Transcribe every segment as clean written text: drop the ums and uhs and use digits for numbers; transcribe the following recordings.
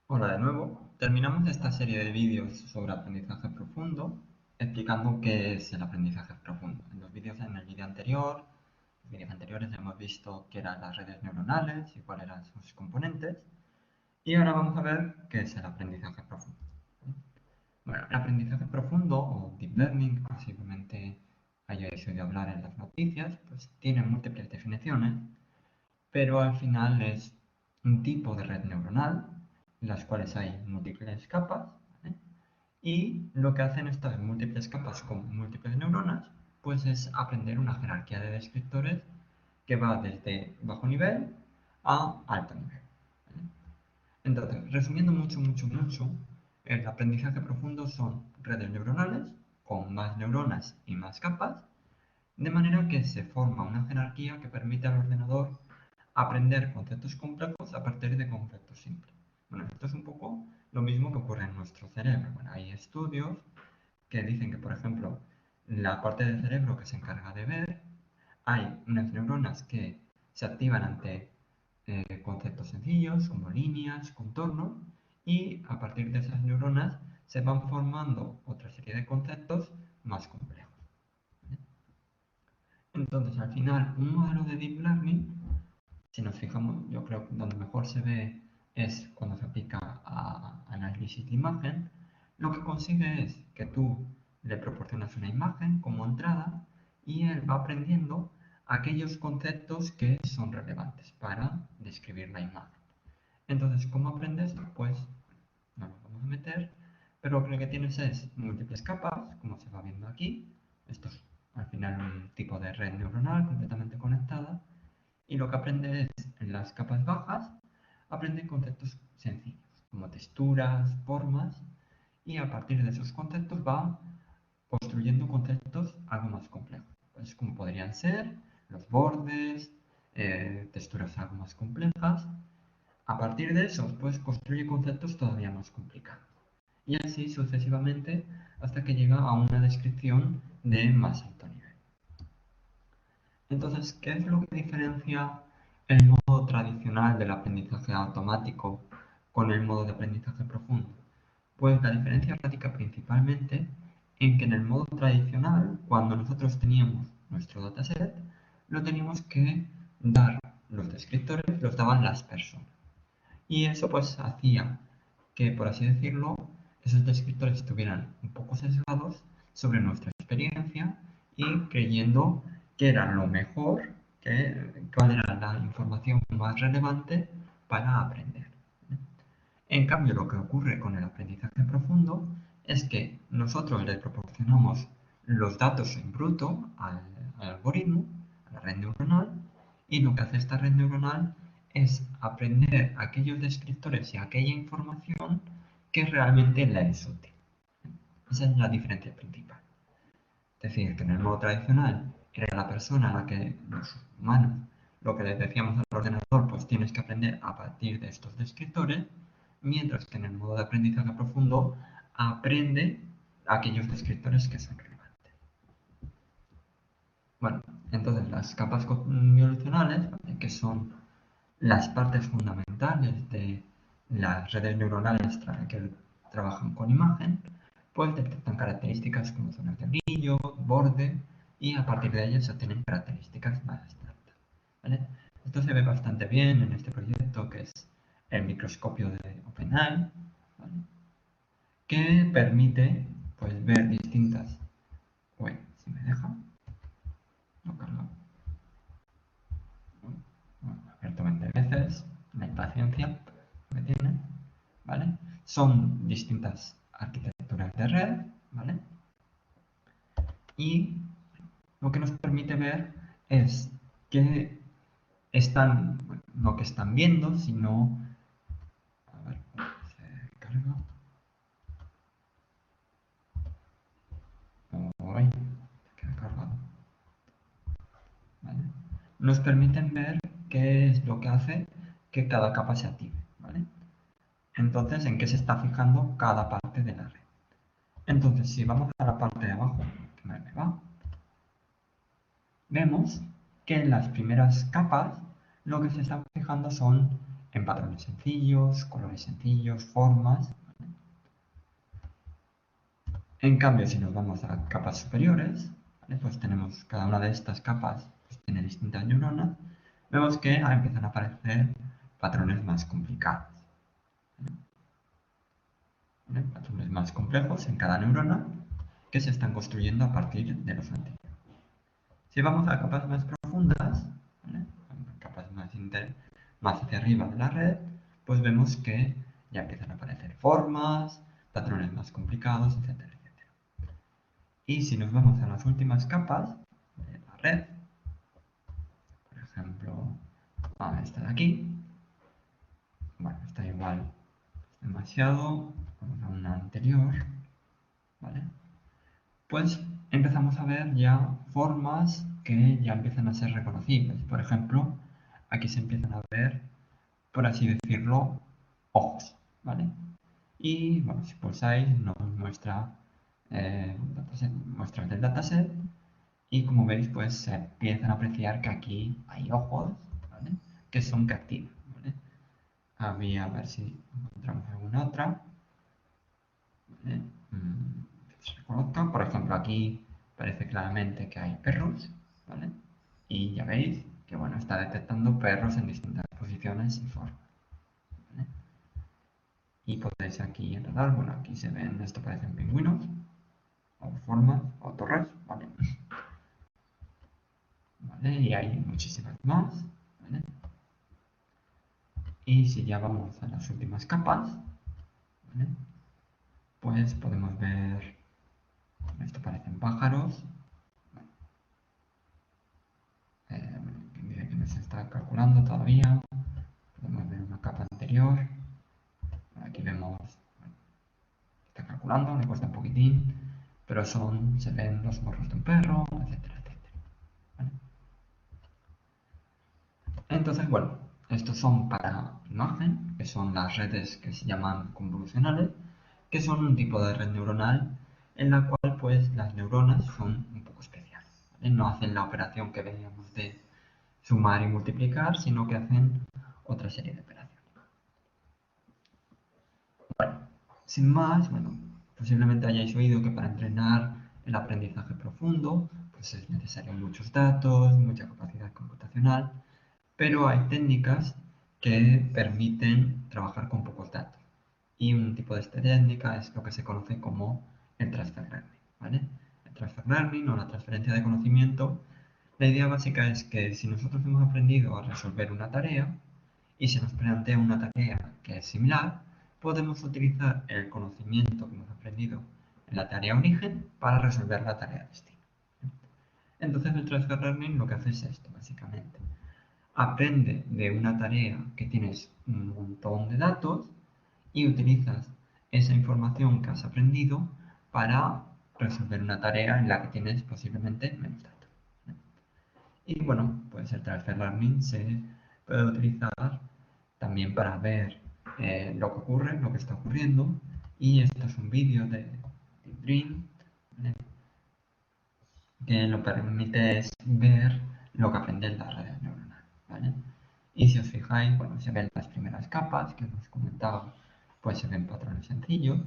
Hola de nuevo. Terminamos esta serie de vídeos sobre aprendizaje profundo explicando qué es el aprendizaje profundo. En el vídeo anterior, los vídeos anteriores hemos visto qué eran las redes neuronales y cuáles eran sus componentes. Y ahora vamos a ver qué es el aprendizaje profundo. Bueno, el aprendizaje profundo o deep learning, posiblemente hayáis oído hablar en las noticias, pues tiene múltiples definiciones, pero al final es un tipo de red neuronal en las cuales hay múltiples capas, ¿vale? Y lo que hacen estas múltiples capas con múltiples neuronas pues es aprender una jerarquía de descriptores que va desde bajo nivel a alto nivel, ¿vale? Entonces, resumiendo mucho, el aprendizaje profundo son redes neuronales con más neuronas y más capas, de manera que se forma una jerarquía que permite al ordenador aprender conceptos complejos a partir de conceptos simples. Bueno, esto es un poco lo mismo que ocurre en nuestro cerebro. Bueno, hay estudios que dicen que, por ejemplo, la parte del cerebro que se encarga de ver, hay unas neuronas que se activan ante conceptos sencillos como líneas, contornos, y a partir de esas neuronas se van formando otra serie de conceptos más complejos. Entonces, al final, un modelo de deep learning, si nos fijamos, yo creo que donde mejor se ve es cuando se aplica a análisis de imagen, lo que consigue es que tú le proporcionas una imagen como entrada y él va aprendiendo aquellos conceptos que son relevantes para describir la imagen. Entonces, ¿cómo aprendes esto? Pues no nos vamos a meter, pero lo que tienes es múltiples capas, como se va viendo aquí. Esto es al final un tipo de red neuronal completamente conectada. Y lo que aprende es, en las capas bajas, aprende conceptos sencillos, como texturas, formas, y a partir de esos conceptos va construyendo conceptos algo más complejos. Pues como podrían ser los bordes, texturas algo más complejas. A partir de eso, pues construye conceptos todavía más complicados. Y así sucesivamente hasta que llega a una descripción de más alto nivel. Entonces, ¿qué es lo que diferencia el modo tradicional del aprendizaje automático con el modo de aprendizaje profundo? Pues la diferencia radica principalmente en que en el modo tradicional, cuando nosotros teníamos nuestro dataset, lo teníamos que dar los descriptores, los daban las personas. Y eso pues hacía que, por así decirlo, esos descriptores estuvieran un poco sesgados sobre nuestra experiencia y creyendo que era lo mejor, cuál era la información más relevante para aprender. En cambio, lo que ocurre con el aprendizaje profundo es que nosotros le proporcionamos los datos en bruto al algoritmo, a la red neuronal, y lo que hace esta red neuronal es aprender aquellos descriptores y aquella información que realmente le es útil. Esa es la diferencia principal. Es decir, que en el modo tradicional era la persona a la que los humanos, lo que les decíamos al ordenador, pues tienes que aprender a partir de estos descriptores, mientras que en el modo de aprendizaje profundo aprende aquellos descriptores que son relevantes. Bueno, entonces las capas convolucionales, ¿vale?, que son las partes fundamentales de las redes neuronales que trabajan con imagen, pues detectan características como zonas de brillo, borde, y a partir de ellas se obtienen características más abstractas, ¿vale? Esto se ve bastante bien en este proyecto que es el microscopio de OpenAI, ¿vale?, que permite pues ver distintas... Uy, si me deja, no carga. Bueno, abierto 20 veces, la impaciencia que tiene, ¿vale? Son distintas arquitecturas de red, ¿vale? Y lo que nos permite ver es que están, bueno, no que están viendo, sino... A ver, se carga. Uy, se queda cargado. ¿Vale? Nos permiten ver qué es lo que hace que cada capa se active, ¿vale? Entonces, en qué se está fijando cada parte de la red. Entonces, si vamos a la parte de abajo, que me va, vemos que en las primeras capas lo que se está fijando son en patrones sencillos, colores sencillos, formas. ¿Vale? En cambio, si nos vamos a capas superiores, ¿vale? Pues tenemos cada una de estas capas, pues tiene distintas neuronas. Vemos que empiezan a aparecer patrones más complicados. ¿Vale? Patrones más complejos en cada neurona que se están construyendo a partir de los anteriores. Si vamos a capas más profundas, ¿vale? Capas más hacia arriba de la red, pues vemos que ya empiezan a aparecer formas, patrones más complicados, etcétera, etcétera. Y si nos vamos a las últimas capas de la red, por ejemplo, esta de aquí, bueno, está igual, demasiado, vamos a una anterior, ¿vale? Pues empezamos a ver ya formas que ya empiezan a ser reconocibles. Por ejemplo, aquí se empiezan a ver, por así decirlo, ojos, ¿vale? Y bueno, si pulsáis nos muestra muestras del dataset y como veis pues se empiezan a apreciar que aquí hay ojos, ¿vale? Que son que activan, ¿vale? A ver si encontramos alguna otra, ¿vale? Se reconozca, por ejemplo aquí parece claramente que hay perros, ¿vale? Y ya veis que bueno, está detectando perros en distintas posiciones y formas, ¿vale? Y podéis aquí en radar, bueno, aquí se ven, esto parecen pingüinos, o formas, o torres, ¿vale? ¿Vale? Y hay muchísimas más, ¿vale? Y si ya vamos a las últimas capas, ¿vale? Pues podemos ver, esto parecen pájaros, que dice que no se está calculando todavía, podemos ver una capa anterior, aquí vemos, bueno, está calculando, le cuesta un poquitín, pero se ven los morros de un perro, etcétera, etcétera. ¿Vale? Entonces, bueno, estos son para imagen, que son las redes que se llaman convolucionales, que son un tipo de red neuronal en la cual pues las neuronas son un poco especiales, ¿vale? No hacen la operación que veíamos de sumar y multiplicar, sino que hacen otra serie de operaciones. Bueno, sin más, bueno, posiblemente hayáis oído que para entrenar el aprendizaje profundo pues es necesario muchos datos, mucha capacidad computacional, pero hay técnicas que permiten trabajar con pocos datos. Y un tipo de esta técnica es lo que se conoce como el transfer learning, ¿vale? El transfer learning o la transferencia de conocimiento, la idea básica es que si nosotros hemos aprendido a resolver una tarea y se nos plantea una tarea que es similar, podemos utilizar el conocimiento que hemos aprendido en la tarea origen para resolver la tarea destino. Entonces el transfer learning lo que hace es esto, básicamente. Aprende de una tarea que tienes un montón de datos y utilizas esa información que has aprendido para resolver una tarea en la que tienes posiblemente menos datos. Y bueno, pues el transfer learning se puede utilizar también para ver lo que ocurre, lo que está ocurriendo. Y esto es un vídeo de Deep Dream, ¿vale? Que lo permite es ver lo que aprende en la red neuronal, ¿vale? Y si os fijáis, bueno, se ven las primeras capas que hemos comentado, pues se ven patrones sencillos,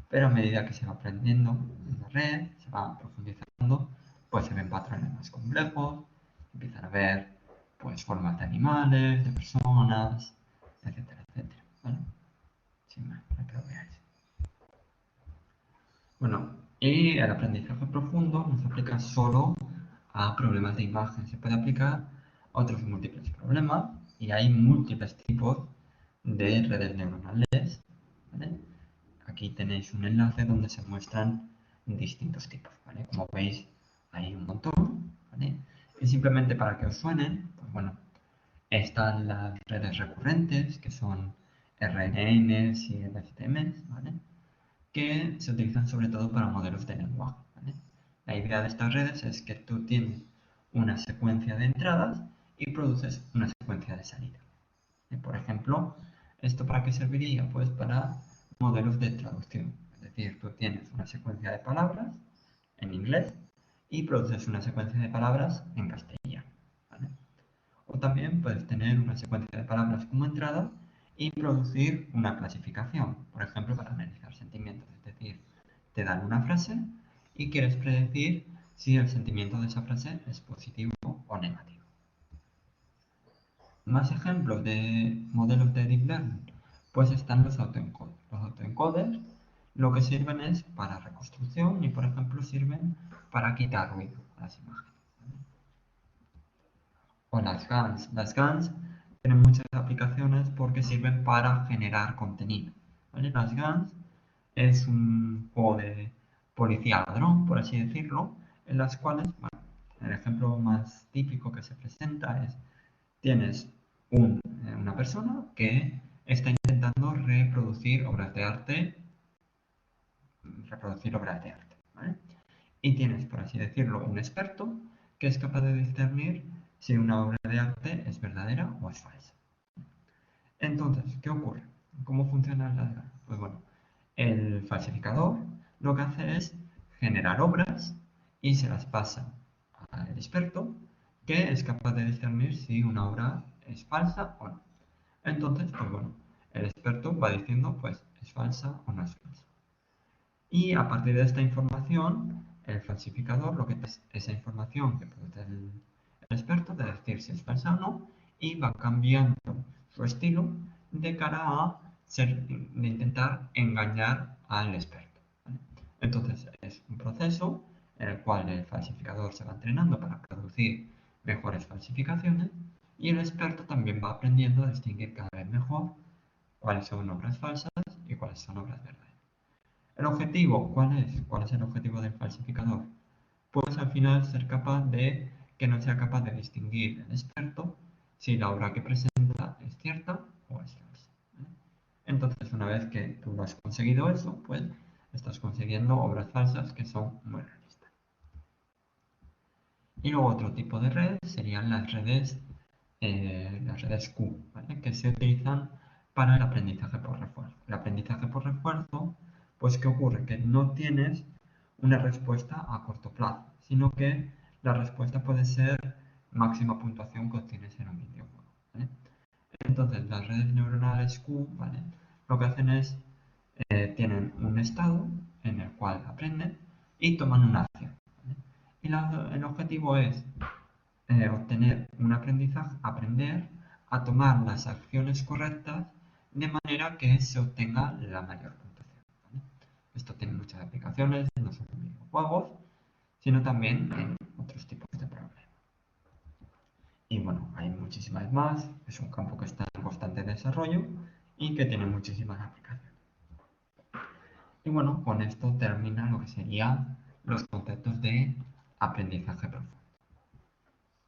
pero a medida que se va aprendiendo en la red, se va profundizando, pues se ven patrones más complejos, empiezan a ver pues formas de animales, de personas, etcétera, etcétera, ¿vale? Sin más, para que lo veáis. Bueno, y el aprendizaje profundo no se aplica solo a problemas de imagen, se puede aplicar a otros múltiples problemas y hay múltiples tipos de redes neuronales, ¿vale? Aquí tenéis un enlace donde se muestran distintos tipos, ¿vale? Como veis, hay un montón, ¿vale? Y simplemente para que os suenen, pues bueno, están las redes recurrentes, que son RNNs y LSTMs, ¿vale? Que se utilizan sobre todo para modelos de lenguaje, ¿vale? La idea de estas redes es que tú tienes una secuencia de entradas y produces una secuencia de salida. Por ejemplo, ¿esto para qué serviría? Pues para modelos de traducción. Es decir, tú tienes una secuencia de palabras en inglés y produces una secuencia de palabras en castellano, ¿vale? también puedes tener una secuencia de palabras como entrada y producir una clasificación, por ejemplo, para analizar sentimientos. Es decir, te dan una frase y quieres predecir si el sentimiento de esa frase es positivo o negativo. Más ejemplos de modelos de Deep Learning, pues están los autoencoders. Los autoencoders lo que sirven es para reconstrucción y, por ejemplo, sirven para quitar ruido a las imágenes. O las GANs. Las GANs tienen muchas aplicaciones porque sirven para generar contenido. ¿Vale? Las GANs es un juego de policía ladrón, por así decirlo, en las cuales, bueno, el ejemplo más típico que se presenta es, tienes una persona que está intentando reproducir obras de arte, ¿vale? Y tienes, por así decirlo, un experto que es capaz de discernir si una obra de arte es verdadera o es falsa. Entonces, ¿qué ocurre? ¿Cómo funcionan las GAN? Pues bueno, el falsificador lo que hace es generar obras y se las pasa al experto, que es capaz de discernir si una obra es falsa o no. Entonces, pues bueno, el experto va diciendo, pues, es falsa o no es falsa. Y a partir de esta información, el falsificador lo que es esa información que produce el experto de decir si es falsa o no, y va cambiando su estilo de cara de intentar engañar al experto. ¿Vale? Entonces es un proceso en el cual el falsificador se va entrenando para producir mejores falsificaciones y el experto también va aprendiendo a distinguir cada vez mejor cuáles son obras falsas y cuáles son obras verdaderas. ¿El objetivo cuál es? ¿Cuál es el objetivo del falsificador? Pues al final ser capaz de que no sea capaz de distinguir el experto si la obra que presenta es cierta o es falsa. ¿Vale? Entonces, una vez que tú has conseguido eso, pues estás consiguiendo obras falsas que son muy realistas. Y luego otro tipo de redes serían las redes Q, ¿vale? Que se utilizan para el aprendizaje por refuerzo. El aprendizaje por refuerzo, pues ¿qué ocurre? Que no tienes una respuesta a corto plazo, sino que la respuesta puede ser máxima puntuación que obtienes en un videojuego. ¿Vale? Entonces, las redes neuronales Q, ¿vale? Lo que hacen es, tienen un estado en el cual aprenden y toman una acción. ¿Vale? Y el objetivo es obtener un aprendizaje, aprender a tomar las acciones correctas de manera que se obtenga la mayor puntuación. ¿Vale? Esto tiene muchas aplicaciones, no solo en videojuegos, sino también en otros tipos de problemas. Y bueno, hay muchísimas más, es un campo que está en constante desarrollo y que tiene muchísimas aplicaciones. Y bueno, con esto termina lo que serían los conceptos de aprendizaje profundo.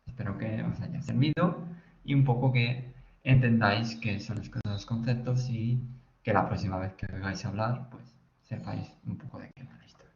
Espero que os haya servido y un poco que entendáis qué son estos conceptos y que la próxima vez que oigáis hablar, pues sepáis un poco de qué va la historia.